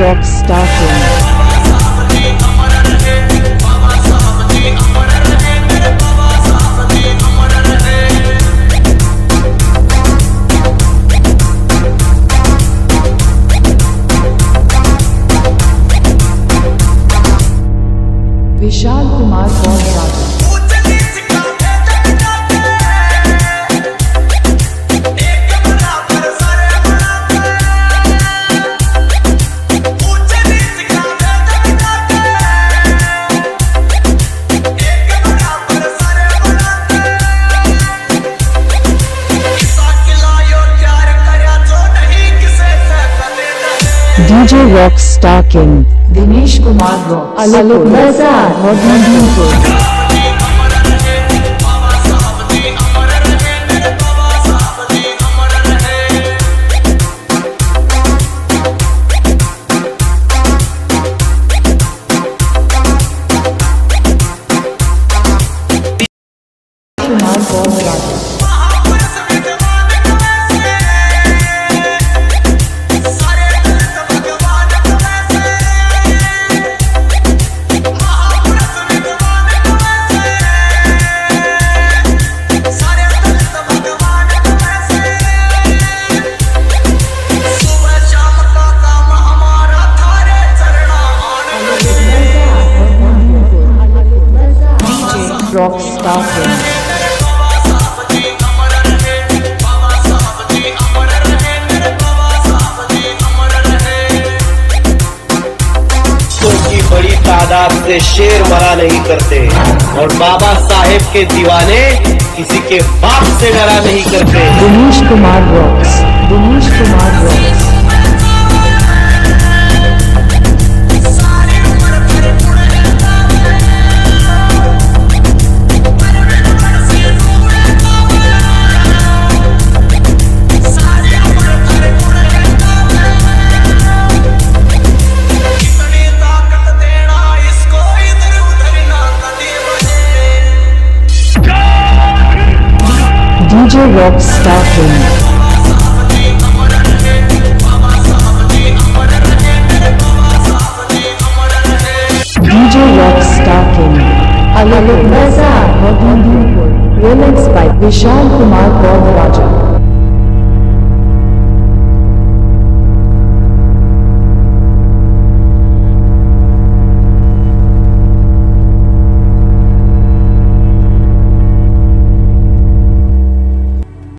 Rockstar King. Vishal Kumar बौद्ध राजा। DJ Rockstar King Dinesh Kumar बौद्ध Rockstar King। की बड़ी तादाद से शेर मरा नहीं करते और बाबा साहेब के दीवाने किसी के बाप से डरा नहीं करते। Dinesh Kumar rocks. DJ Rockstar King। DJ Rockstar King। अलग बाजार विशाल कुमार बौद्ध राजा।